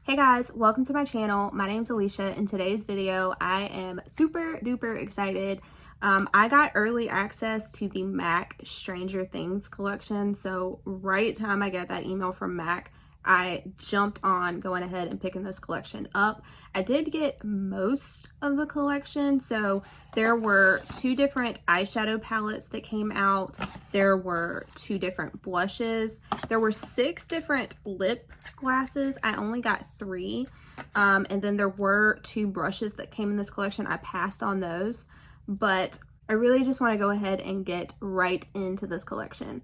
Hey guys, welcome to my channel. My name's Alicia. In today's video, I am super duper excited. I got early access to the MAC Stranger Things collection. So right time I got that email from MAC, I jumped on going ahead and picking this collection up. I did get most of the collection. So there were 2 different eyeshadow palettes that came out. There were 2 different blushes. There were 6 different lip glosses. I only got 3. And then there were 2 brushes that came in this collection. I passed on those, but I really just want to go ahead and get right into this collection.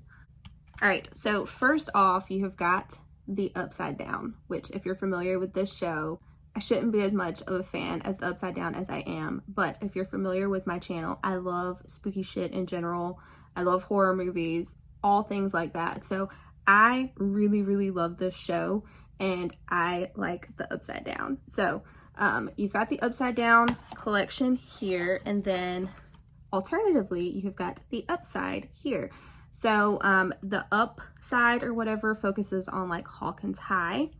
All right, so first off, you have got the Upside Down, which if you're familiar with this show, I shouldn't be as much of a fan as the Upside Down as I am, but if you're familiar with my channel, I love spooky shit in general. I love horror movies, all things like that. So I really love this show and I like the Upside Down. So you've got the Upside Down collection here, and then alternatively, you've got the Upside here. So the upside or whatever focuses on like Hawkins High.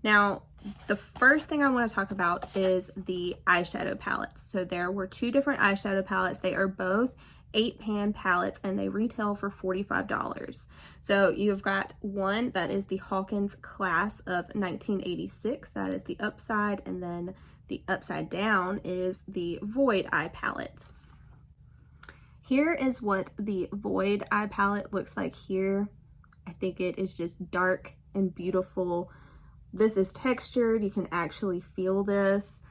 Now, the first thing I want to talk about is the eyeshadow palettes. So there were 2 different eyeshadow palettes. They are both 8-pan palettes and they retail for $45. So you've got one that is the Hawkins Class of 1986. That is the upside, and then the Upside Down is the Void Eye palette. Here is what the Void Eye palette looks like here. I think it is just dark and beautiful. This is textured. You can actually feel this.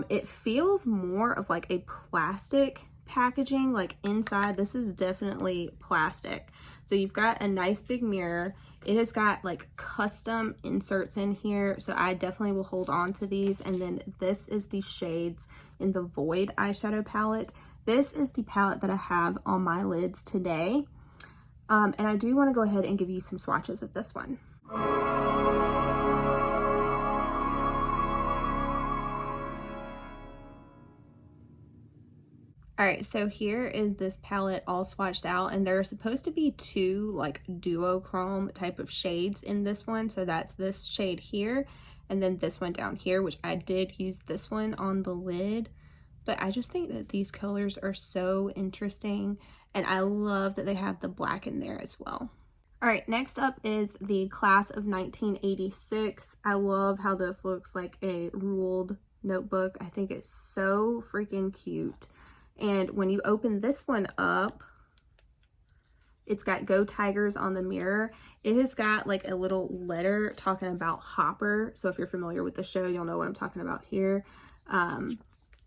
It feels more of like a plastic packaging, like inside. This is definitely plastic. So you've got a nice big mirror. It has got like custom inserts in here. So I definitely will hold on to these. And then this is the shades in the Void eyeshadow palette. This is the palette that I have on my lids today. And I do want to go ahead and give you some swatches of this one. All right, so here is this palette all swatched out, and there are supposed to be 2 like duochrome type of shades in this one. So that's this shade here, and then this one down here, which I did use this one on the lid. But I just think that these colors are so interesting, and I love that they have the black in there as well. All right, next up is the Class of 1986. I love how this looks like a ruled notebook. I think it's so freaking cute. And when you open this one up, it's got Go Tigers on the mirror. It has got like a little letter talking about Hopper. So if you're familiar with the show, you'll know what I'm talking about here.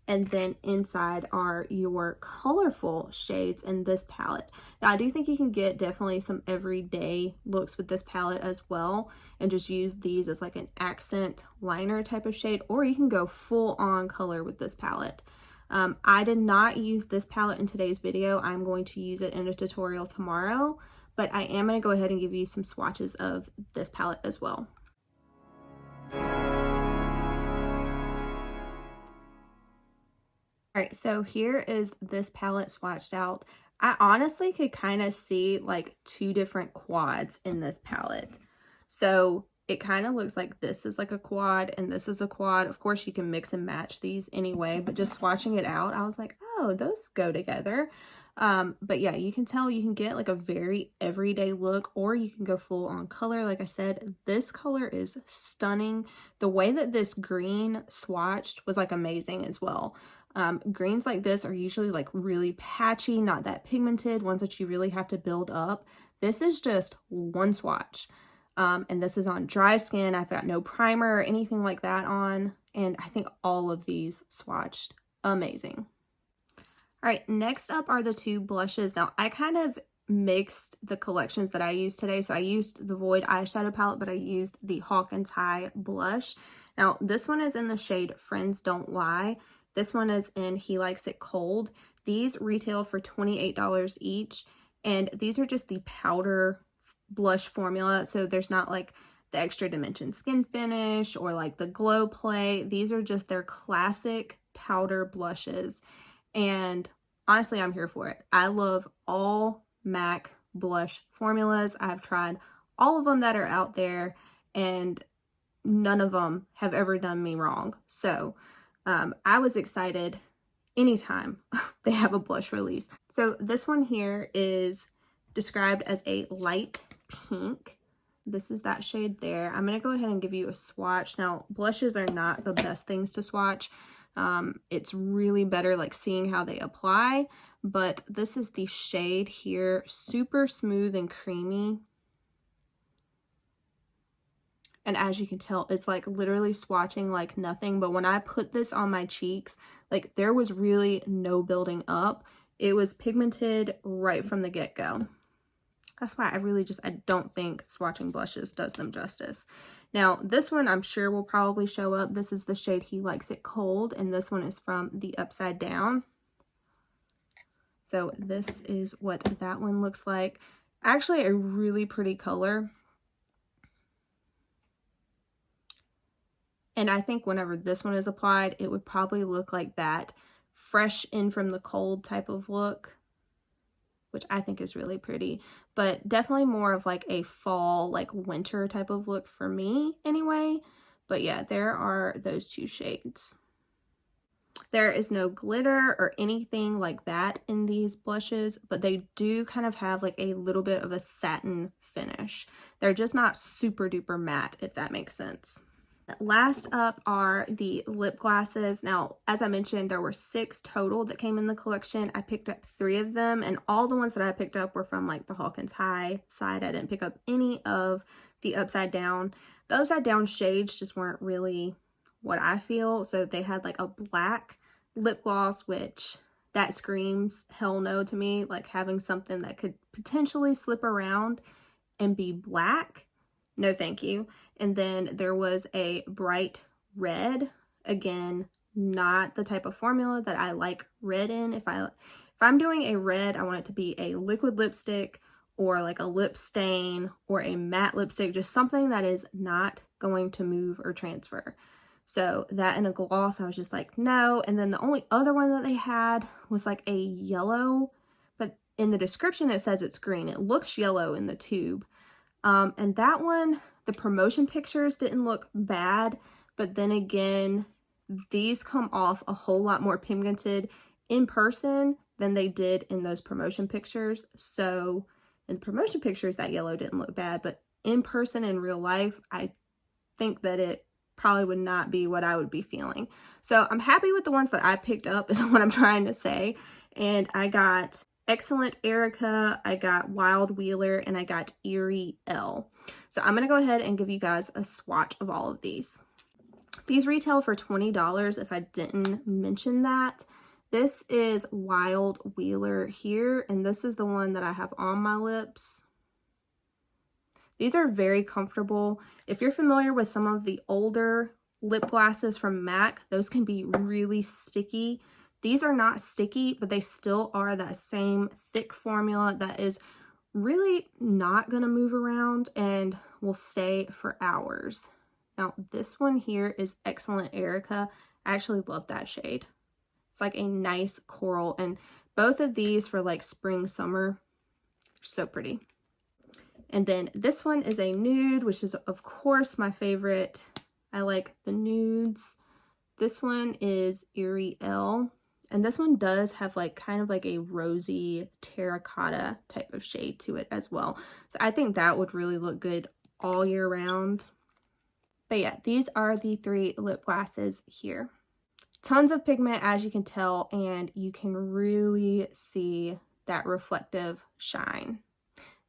And then inside are your colorful shades in this palette. Now, I do think you can get definitely some everyday looks with this palette as well, and just use these as like an accent liner type of shade, or you can go full on color with this palette. I did not use this palette in today's video. I'm going to use it in a tutorial tomorrow, but I am going to go ahead and give you some swatches of this palette as well. All right, so here is this palette swatched out. I honestly could kind of see like 2 different quads in this palette. So it kind of looks like this is like a quad and this is a quad. Of course, you can mix and match these anyway, but just swatching it out, I was like, oh, those go together. But yeah, you can tell you can get like a very everyday look, or you can go full on color. Like I said, this color is stunning. The way that this green swatched was like amazing as well. Greens like this are usually like really patchy, not that pigmented, ones that you really have to build up. This is just one swatch. And this is on dry skin. I've got no primer or anything like that on. And I think all of these swatched amazing. All right, next up are the 2 blushes. Now, I kind of mixed the collections that I used today. So I used the Void eyeshadow palette, but I used the Hawkins High blush. Now, this one is in the shade Friends Don't Lie. This one is in He Likes It Cold. These retail for $28 each. And these are just the powder blush formula. So there's not like the extra dimension skin finish or like the glow play. These are just their classic powder blushes. And honestly, I'm here for it. I love all MAC blush formulas. I've tried all of them that are out there, and none of them have ever done me wrong. So I was excited anytime they have a blush release. So this one here is described as a light pink. This is that shade there. I'm going to go ahead and give you a swatch. Now, blushes are not the best things to swatch. It's really better like seeing how they apply, but this is the shade here, super smooth and creamy. And as you can tell, it's like literally swatching like nothing. But when I put this on my cheeks, like there was really no building up. It was pigmented right from the get-go. That's why I don't think swatching blushes does them justice. Now, this one I'm sure will probably show up. This is the shade He Likes It Cold, and this one is from the Upside Down. So this is what that one looks like. Actually, a really pretty color. And I think whenever this one is applied, it would probably look like that fresh in from the cold type of look, which I think is really pretty, but definitely more of like a fall, like winter type of look for me anyway. But yeah, there are those two shades. There is no glitter or anything like that in these blushes, but they do kind of have like a little bit of a satin finish. They're just not super duper matte, if that makes sense. Last up are the lip glosses. Now, as I mentioned, there were 6 total that came in the collection. I picked up 3 of them, and all the ones that I picked up were from like the Hawkins High side. I didn't pick up any of the Upside Down. The Upside Down shades just weren't really what I feel. So they had like a black lip gloss, which that screams hell no to me. Like having something that could potentially slip around and be black. No, thank you. And then there was a bright red. Again, not the type of formula that I like red in. If I'm doing a red, I want it to be a liquid lipstick or like a lip stain or a matte lipstick, just something that is not going to move or transfer. So that and a gloss, I was just like, no. And then the only other one that they had was like a yellow, but in the description it says it's green. It looks yellow in the tube. And that one, the promotion pictures didn't look bad, but then again, these come off a whole lot more pigmented in person than they did in those promotion pictures. So in the promotion pictures, that yellow didn't look bad, but in person in real life, I think that it probably would not be what I would be feeling. So I'm happy with the ones that I picked up is what I'm trying to say. And I got Excellent Erica, I got Wild Wheeler, and I got Eerie L. So I'm going to go ahead and give you guys a swatch of all of these. These retail for $20 if I didn't mention that. This is Wild Wheeler here, and this is the one that I have on my lips. These are very comfortable. If you're familiar with some of the older lip glosses from MAC, those can be really sticky. These are not sticky, but they still are that same thick formula that is really not going to move around and will stay for hours. Now, this one here is Excellent Erica. I actually love that shade. It's like a nice coral, and both of these for like spring, summer, so pretty. And then this one is a nude, which is of course my favorite. I like the nudes. This one is Eerie L. And this one does have like kind of like a rosy terracotta type of shade to it as well. So I think that would really look good all year round. But yeah, these are the 3 lip glosses here. Tons of pigment, as you can tell, and you can really see that reflective shine.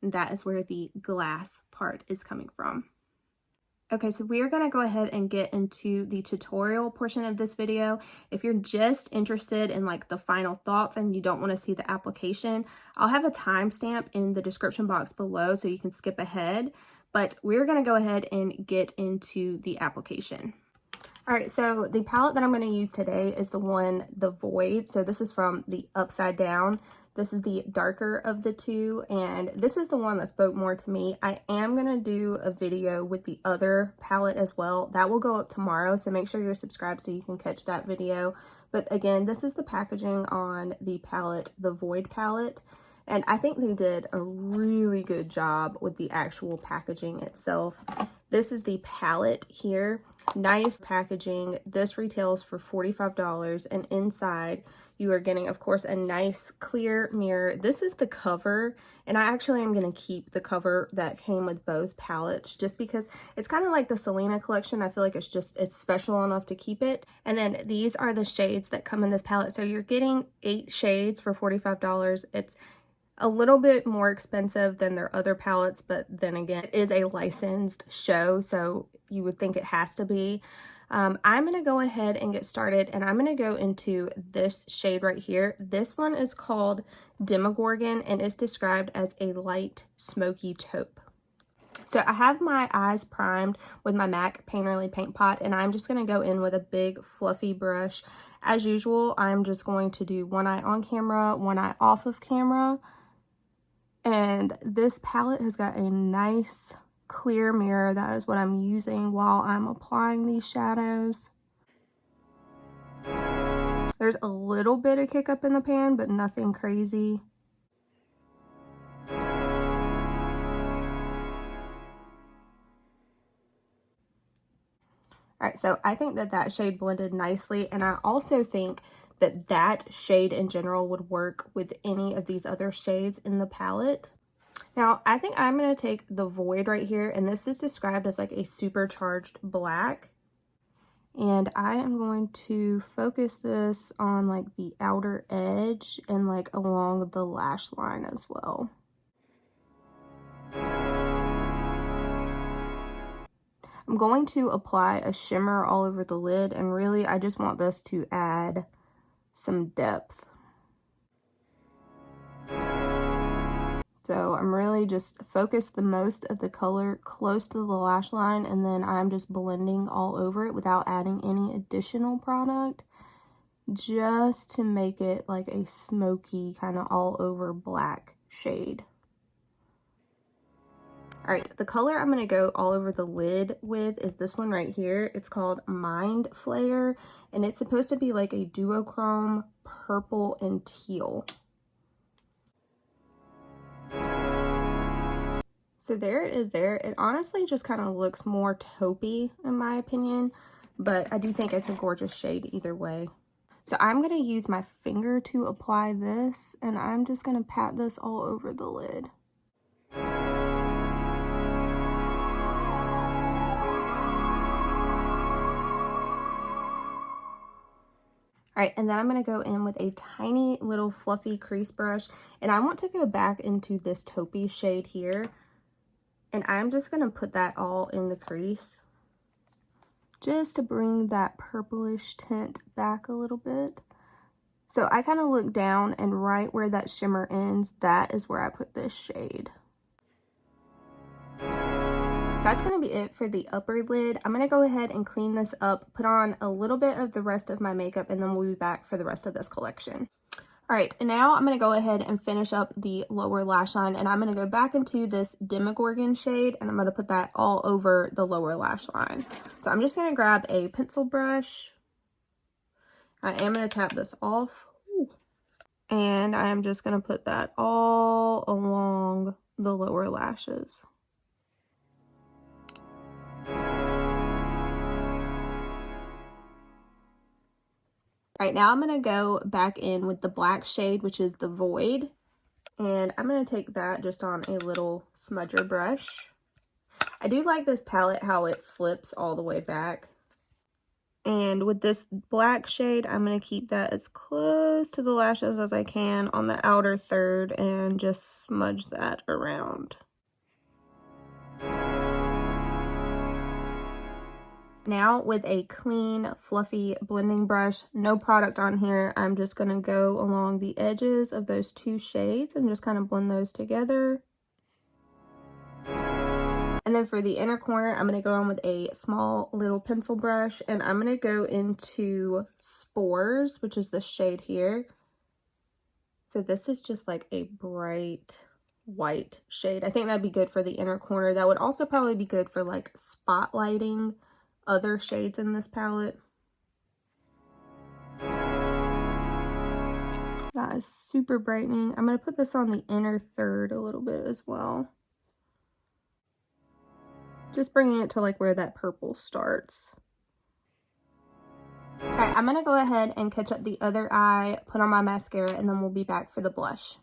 And that is where the glass part is coming from. Okay, so we are going to go ahead and get into the tutorial portion of this video. If you're just interested in like the final thoughts and you don't want to see the application, I'll have a timestamp in the description box below so you can skip ahead. But we're going to go ahead and get into the application. All right, so the palette that I'm going to use today is the Void. So this is from the Upside Down. This is the darker of the two, and this is the one that spoke more to me. I am going to do a video with the other palette as well. That will go up tomorrow, so make sure you're subscribed so you can catch that video. But again, this is the packaging on the palette, the Void palette. And I think they did a really good job with the actual packaging itself. This is the palette here. Nice packaging. This retails for $45, and inside you are getting, of course, a nice clear mirror. This is the cover, and I actually am going to keep the cover that came with both palettes just because it's kind of like the Selena collection. I feel like it's special enough to keep it. And then these are the shades that come in this palette. So you're getting 8 shades for $45. It's a little bit more expensive than their other palettes, but then again, it is a licensed show, so you would think it has to be. I'm going to go ahead and get started, and I'm going to go into this shade right here. This one is called Demogorgon, and it's described as a light smoky taupe. So I have my eyes primed with my MAC Painterly Paint Pot, and I'm just going to go in with a big fluffy brush. As usual, I'm just going to do one eye on camera, one eye off of camera. And this palette has got a nice clear mirror. That is what I'm using while I'm applying these shadows. There's a little bit of kick up in the pan, but nothing crazy. Alright, so I think that that shade blended nicely, and I also think that that shade in general would work with any of these other shades in the palette. Now, I think I'm going to take the Void right here, and this is described as like a supercharged black. And I am going to focus this on like the outer edge and like along the lash line as well. I'm going to apply a shimmer all over the lid, and really I just want this to add some depth. So I'm really just focused the most of the color close to the lash line, and then I'm just blending all over it without adding any additional product, just to make it like a smoky kind of all over black shade. All right, the color I'm going to go all over the lid with is this one right here. It's called Mind Flayer, and it's supposed to be like a duochrome purple and teal. So there it is there. It honestly just kind of looks more taupey in my opinion, but I do think it's a gorgeous shade either way. So I'm going to use my finger to apply this, and I'm just going to pat this all over the lid. All right, and then I'm going to go in with a tiny little fluffy crease brush, and I want to go back into this taupey shade here, and I'm just going to put that all in the crease just to bring that purplish tint back a little bit. So I kind of look down, and right where that shimmer ends, that is where I put this shade. That's going to be it for the upper lid. I'm going to go ahead and clean this up, put on a little bit of the rest of my makeup, and then we'll be back for the rest of this collection. All right, and now I'm going to go ahead and finish up the lower lash line, and I'm going to go back into this Demogorgon shade, and I'm going to put that all over the lower lash line. So I'm just going to grab a pencil brush. I am going to tap this off, and I am just going to put that all along the lower lashes. All right, now I'm going to go back in with the black shade, which is the Void, and I'm going to take that just on a little smudger brush. I do like this palette, how it flips all the way back. And with this black shade, I'm going to keep that as close to the lashes as I can on the outer third and just smudge that around. Now with a clean, fluffy blending brush, no product on here, I'm just going to go along the edges of those two shades and just kind of blend those together. And then for the inner corner, I'm going to go in with a small little pencil brush, and I'm going to go into Spores, which is the shade here. So this is just like a bright white shade. I think that'd be good for the inner corner. That would also probably be good for like spotlighting other shades in this palette. That is super brightening. I'm going to put this on the inner third a little bit as well. Just bringing it to like where that purple starts. Alright, I'm going to go ahead and catch up the other eye, put on my mascara, and then we'll be back for the blush.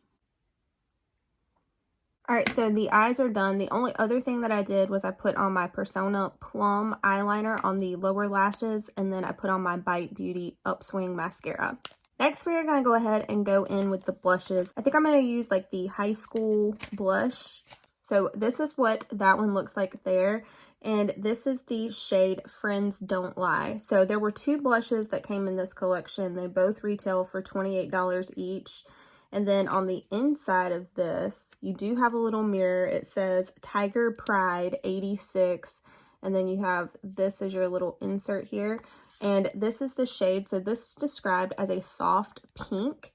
Alright, so the eyes are done. The only other thing that I did was I put on my Persona Plum eyeliner on the lower lashes, and then I put on my Bite Beauty Upswing mascara. Next, we're going to go ahead and go in with the blushes. I think I'm going to use like the high school blush. So this is what that one looks like there. And this is the shade Friends Don't Lie. So there were two blushes that came in this collection. They both retail for $28 each. And then on the inside of this, you do have a little mirror. It says Tiger Pride 86. And then you have this as your little insert here. And this is the shade. So this is described as a soft pink.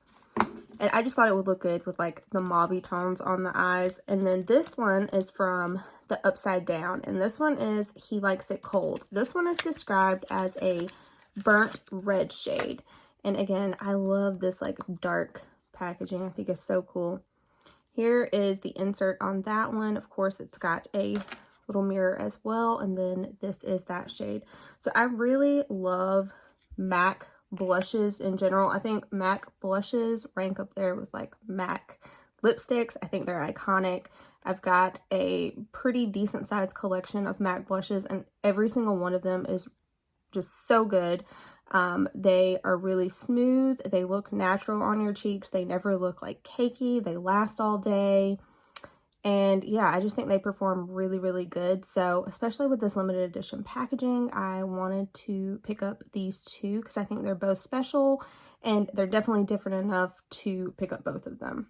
And I just thought it would look good with like the mauve tones on the eyes. And then this one is from the Upside Down. And this one is He Likes It Cold. This one is described as a burnt red shade. And again, I love this like dark packaging. I think it's so cool. Here is the insert on that one. Of course, it's got a little mirror as well, and then this is that shade. So I really love MAC blushes in general. I think MAC blushes rank up there with like MAC lipsticks. I think they're iconic. I've got a pretty decent sized collection of MAC blushes, and every single one of them is just so good. They are really smooth. They look natural on your cheeks. They never look like cakey. They last all day. And yeah, I just think they perform really, really good. So especially with this limited edition packaging, I wanted to pick up these two because I think they're both special and they're definitely different enough to pick up both of them.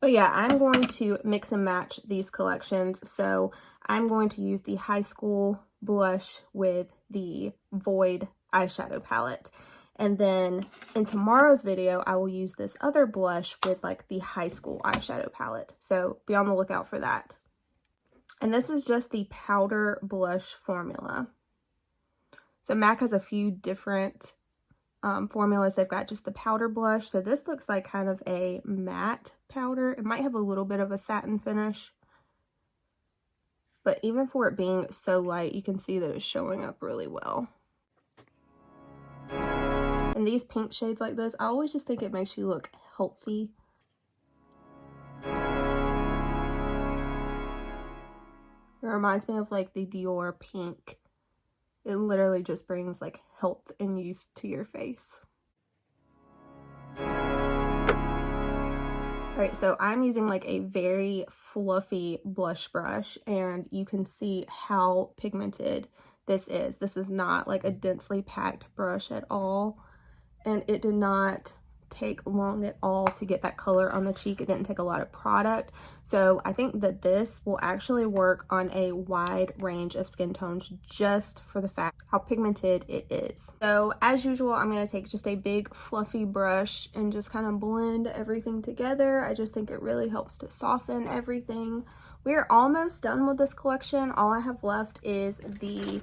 But yeah, I'm going to mix and match these collections. So I'm going to use the high school blush with the Void eyeshadow palette. And then in tomorrow's video, I will use this other blush with like the high school eyeshadow palette. So be on the lookout for that. And this is just the powder blush formula. So MAC has a few different formulas. They've got just the powder blush. So this looks like kind of a matte powder. It might have a little bit of a satin finish. But even for it being so light, you can see that it's showing up really well. And these pink shades like this, I always just think it makes you look healthy. It reminds me of like the Dior pink. It literally just brings like health and youth to your face. Alright, so I'm using like a very fluffy blush brush, and you can see how pigmented this is. This is not like a densely packed brush at all. And it did not take long at all to get that color on the cheek. It didn't take a lot of product. So I think that this will actually work on a wide range of skin tones just for the fact how pigmented it is. So as usual, I'm going to take just a big fluffy brush and just kind of blend everything together. I just think it really helps to soften everything. We're almost done with this collection. All I have left is the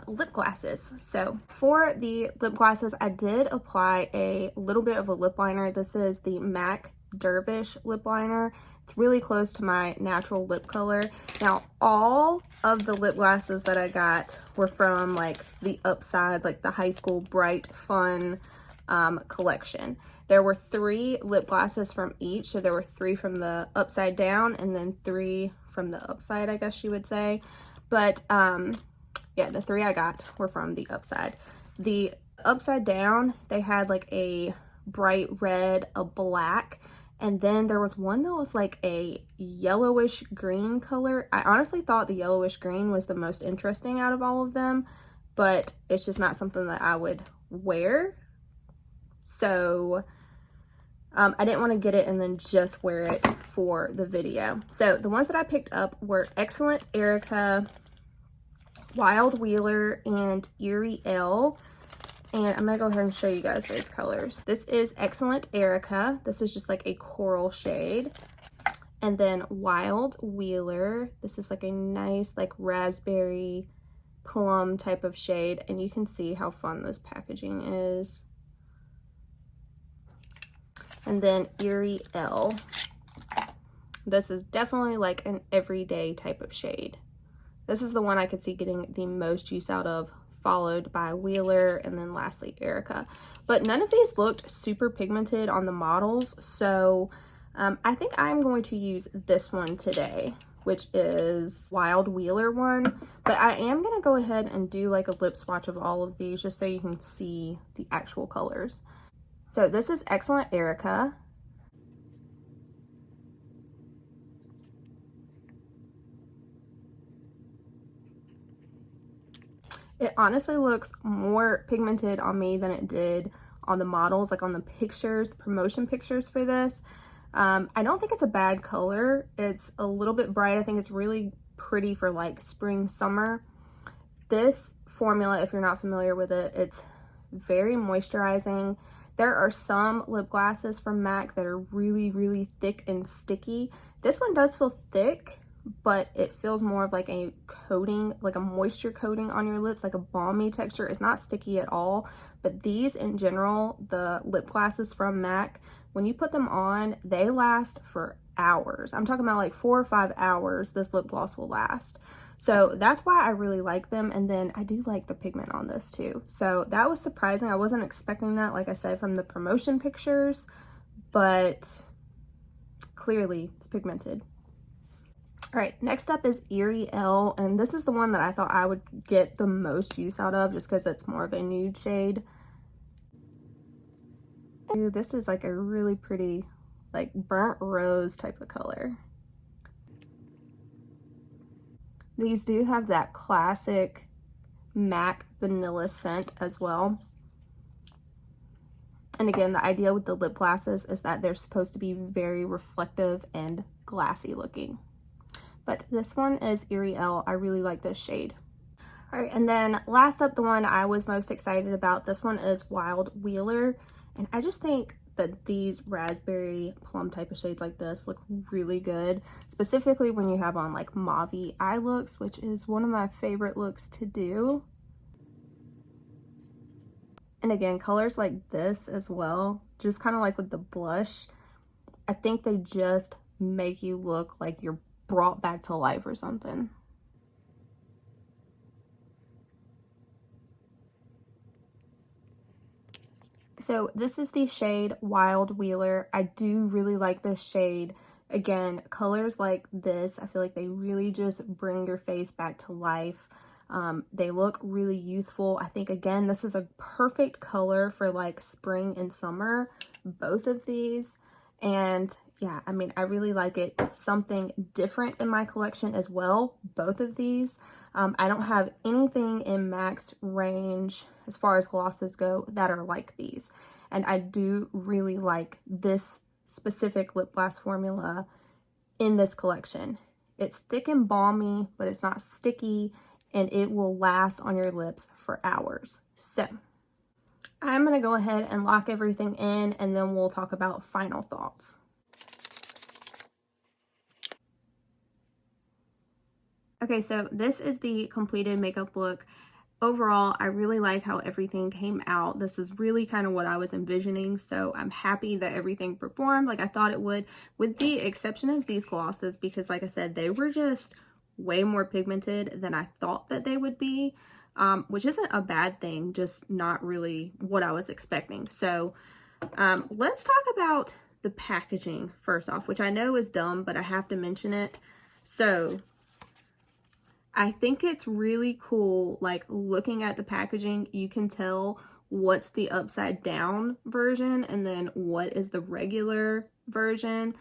lip glosses. So for the lip glosses, I did apply a little bit of a lip liner. This is the MAC Dervish lip liner. It's really close to my natural lip color. Now, all of the lip glosses that I got were from like the Upside, like the high school bright fun collection. There were 3 lip glosses from each. So there were 3 from the Upside Down and then 3 from the Upside, I guess you would say. But yeah, the 3 I got were from the Upside. The Upside Down, they had like a bright red, a black, and then there was one that was like a yellowish green color. I honestly thought the yellowish green was the most interesting out of all of them, but it's just not something that I would wear. So I didn't want to get it and then just wear it for the video. So the ones that I picked up were Excellent Erica, Wild Wheeler, and Eerie L. And I'm going to go ahead and show you guys those colors. This is Excellent Erica. This is just like a coral shade. And then Wild Wheeler. This is like a nice like raspberry plum type of shade. And you can see how fun this packaging is. And then Eerie L. This is definitely like an everyday type of shade. This is the one I could see getting the most use out of, followed by Wheeler, and then lastly Erica. But none of these looked super pigmented on the models, so I think I'm going to use this one today, which is Wild Wheeler one. But I am going to go ahead and do like a lip swatch of all of these just so you can see the actual colors. So this is Excellent Erica. It honestly looks more pigmented on me than it did on the models, like on the pictures, the promotion pictures for this. I don't think it's a bad color. It's a little bit bright. I think it's really pretty for like spring, summer. This formula, if you're not familiar with it, it's very moisturizing. There are some lip glosses from MAC that are really, really thick and sticky. This one does feel thick, but it feels more of like a coating, like a moisture coating on your lips, like a balmy texture. It's not sticky at all, but these in general, the lip glosses from MAC, when you put them on, they last for hours. I'm talking about like 4 or 5 hours this lip gloss will last. So that's why I really like them. And then I do like the pigment on this too. So that was surprising. I wasn't expecting that, like I said, from the promotion pictures, but clearly it's pigmented. All right, next up is Eerie L, and this is the one that I thought I would get the most use out of just because it's more of a nude shade. Ooh, this is like a really pretty, like burnt rose type of color. These do have that classic MAC vanilla scent as well. And again, the idea with the lip glosses is that they're supposed to be very reflective and glassy looking. But this one is Eerie L. I really like this shade. All right, and then last up, the one I was most excited about, this one is Wild Wheeler. And I just think that these raspberry plum type of shades like this look really good, specifically when you have on like mauve-y eye looks, which is one of my favorite looks to do. And again, colors like this as well, just kind of like with the blush, I think they just make you look like you're brought back to life or something. So this is the shade Wild Wheeler. I do really like this shade. Again, colors like this, I feel like they really just bring your face back to life. They look really youthful. I think, again, this is a perfect color for like spring and summer, both of these. And yeah, I mean, I really like it. It's something different in my collection as well, both of these. I don't have anything in MAC's range as far as glosses go that are like these. And I do really like this specific lip gloss formula in this collection. It's thick and balmy, but it's not sticky, and it will last on your lips for hours. So I'm gonna go ahead and lock everything in, and then we'll talk about final thoughts. Okay, so this is the completed makeup look. Overall, I really like how everything came out. This is really kind of what I was envisioning, so I'm happy that everything performed like I thought it would, with the exception of these glosses, because like I said, they were just way more pigmented than I thought that they would be, which isn't a bad thing, just not really what I was expecting. So let's talk about the packaging first off, which I know is dumb, but I have to mention it. So I think it's really cool, like looking at the packaging, you can tell what's the upside down version and then what is the regular version,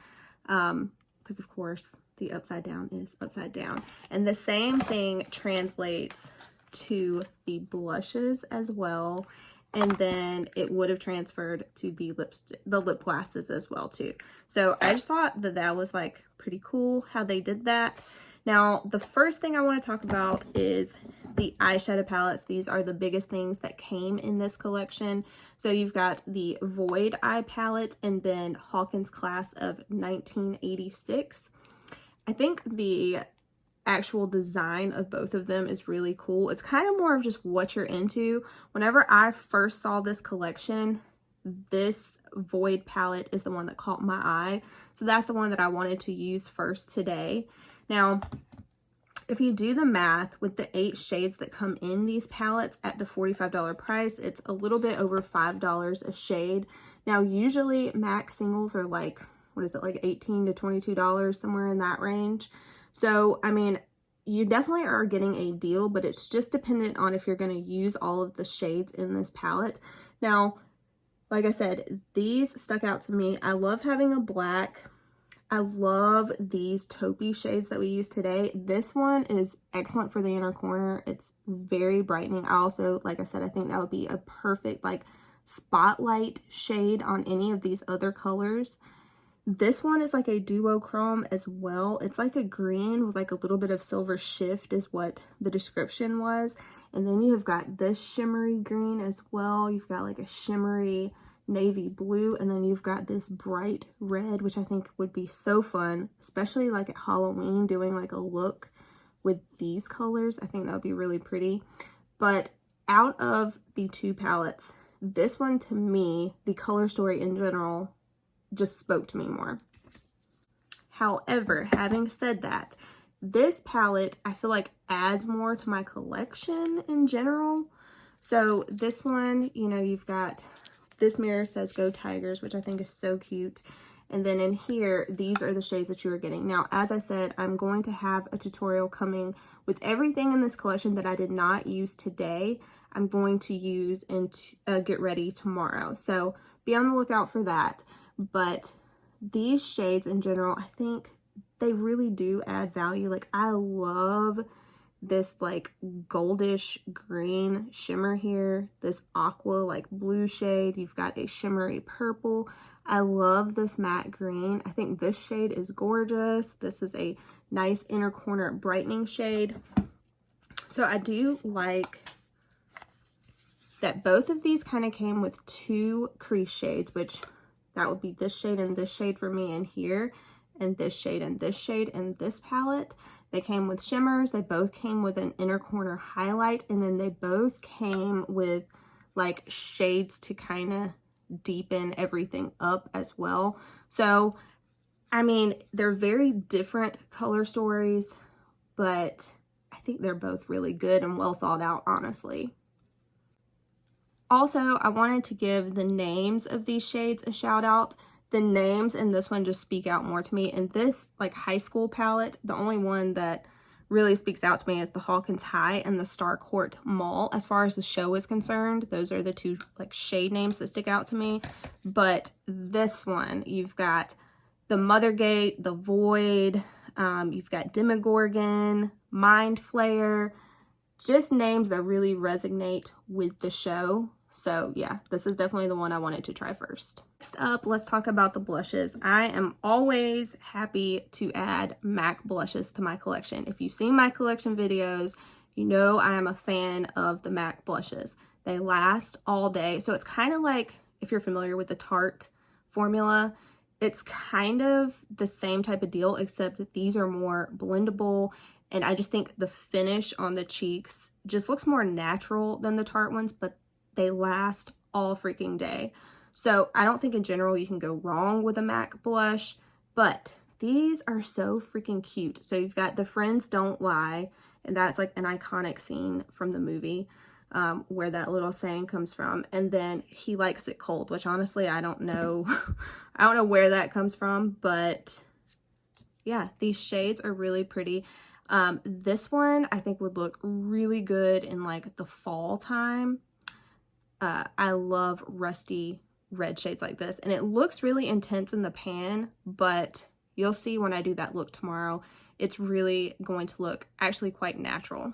because of course the upside down is upside down. And the same thing translates to the blushes as well, and then it would have transferred to the lip glosses as well too. So I just thought that that was like pretty cool how they did that. Now, the first thing I want to talk about is the eyeshadow palettes. These are the biggest things that came in this collection. So you've got the Void Eye palette and then Hawkins Class of 1986. I think the actual design of both of them is really cool. It's kind of more of just what you're into. Whenever I first saw this collection, this Void palette is the one that caught my eye. So that's the one that I wanted to use first today. Now, if you do the math with the 8 shades that come in these palettes at the $45 price, it's a little bit over $5 a shade. Now, usually MAC singles are like, what is it, like $18 to $22, somewhere in that range. So, I mean, you definitely are getting a deal, but it's just dependent on if you're going to use all of the shades in this palette. Now, like I said, these stuck out to me. I love having a black. I love these taupey shades that we use today. This one is excellent for the inner corner. It's very brightening. I also, like I said, I think that would be a perfect like spotlight shade on any of these other colors. This one is like a duochrome as well. It's like a green with like a little bit of silver shift is what the description was. And then you have got this shimmery green as well. You've got like a shimmery navy blue, and then you've got this bright red, which I think would be so fun, especially like at Halloween, doing like a look with these colors. I think that would be really pretty. But out of the 2 palettes, this one to me, the color story in general, just spoke to me more. However, having said that, this palette I feel like adds more to my collection in general. So this one, you know, you've got this mirror says Go Tigers, which I think is so cute. And then in here, these are the shades that you are getting. Now, as I said, I'm going to have a tutorial coming with everything in this collection that I did not use today. I'm going to use and get ready tomorrow. So be on the lookout for that. But these shades in general, I think they really do add value. Like, I love this like goldish green shimmer here, this aqua like blue shade. You've got a shimmery purple. I love this matte green. I think this shade is gorgeous. This is a nice inner corner brightening shade. So I do like that both of these kind of came with 2 crease shades, which that would be this shade and this shade for me in here, and this shade and this shade in this palette. They came with shimmers. They both came with an inner corner highlight, and then they both came with like shades to kind of deepen everything up as well. So, I mean, they're very different color stories, but I think they're both really good and well thought out, honestly. Also, I wanted to give the names of these shades a shout out. The names in this one just speak out more to me. In this like high school palette, the only one that really speaks out to me is the Hawkins High and the Starcourt Mall. As far as the show is concerned, those are the 2 like shade names that stick out to me. But this one, you've got the Mothergate, the Void, you've got Demogorgon, Mind Flayer, just names that really resonate with the show. So yeah, this is definitely the one I wanted to try first. Next up, let's talk about the blushes. I am always happy to add MAC blushes to my collection. If you've seen my collection videos, you know I am a fan of the MAC blushes. They last all day. So it's kind of like, if you're familiar with the Tarte formula, it's kind of the same type of deal, except that these are more blendable. And I just think the finish on the cheeks just looks more natural than the Tarte ones, but they last all freaking day. So I don't think in general you can go wrong with a MAC blush, but these are so freaking cute. So you've got the Friends Don't Lie, and that's like an iconic scene from the movie where that little saying comes from. And then He Likes It Cold, which honestly I don't know I don't know where that comes from, but yeah, these shades are really pretty. This one I think would look really good in like the fall time. I love rusty red shades like this, and it looks really intense in the pan, but you'll see when I do that look tomorrow, it's really going to look actually quite natural.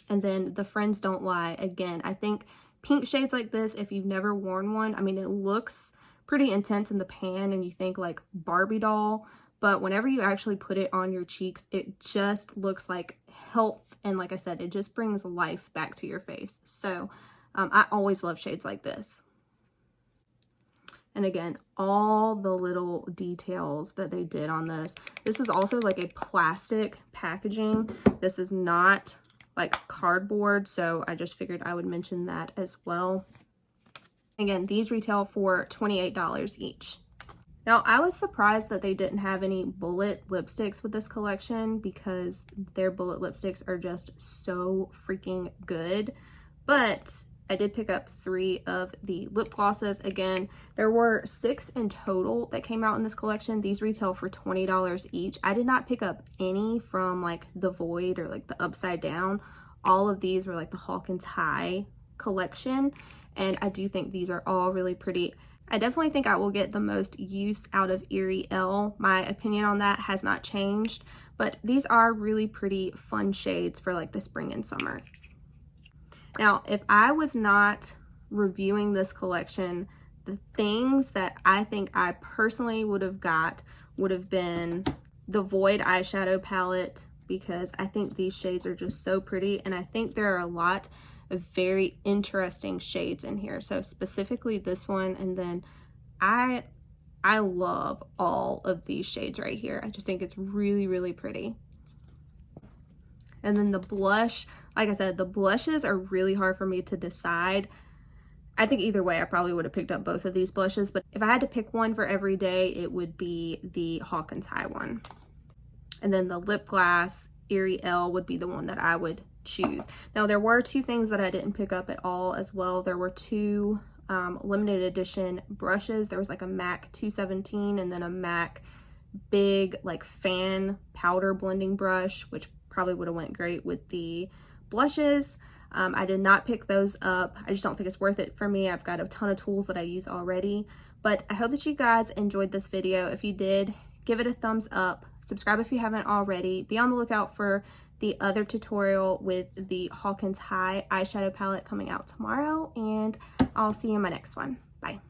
And then the Friends Don't Lie, again, I think pink shades like this, if you've never worn one, I mean, it looks pretty intense in the pan and you think like Barbie doll, but whenever you actually put it on your cheeks, it just looks like health, and like I said, it just brings life back to your face. So I always love shades like this. And again, all the little details that they did on this. This is also like a plastic packaging. This is not like cardboard, so I just figured I would mention that as well. Again, these retail for $28 each. Now, I was surprised that they didn't have any bullet lipsticks with this collection because their bullet lipsticks are just so freaking good. But I did pick up 3 of the lip glosses. Again, there were 6 in total that came out in this collection. These retail for $20 each. I did not pick up any from like the Void or like the Upside Down. All of these were like the Hawkins High collection. And I do think these are all really pretty. I definitely think I will get the most use out of Eerie L. My opinion on that has not changed, but these are really pretty fun shades for like the spring and summer. Now, if I was not reviewing this collection, the things that I think I personally would have got would have been the Void eyeshadow palette, because I think these shades are just so pretty, and I think there are a lot of very interesting shades in here. So specifically this one, and then I love all of these shades right here. I just think it's really, really pretty. And then the blush, like I said, the blushes are really hard for me to decide. I think either way, I probably would have picked up both of these blushes, but if I had to pick one for every day, it would be the Hawkins High one. And then the lip glass, Eerie L, would be the one that I would choose. Now, there were 2 things that I didn't pick up at all as well. There were 2 limited edition brushes. There was like a MAC 217 and then a MAC big like fan powder blending brush, which probably would have went great with the blushes. I did not pick those up. I just don't think it's worth it for me. I've got a ton of tools that I use already, but I hope that you guys enjoyed this video. If you did, give it a thumbs up. Subscribe if you haven't already. Be on the lookout for the other tutorial with the Hawkins High eyeshadow palette coming out tomorrow, and I'll see you in my next one. Bye.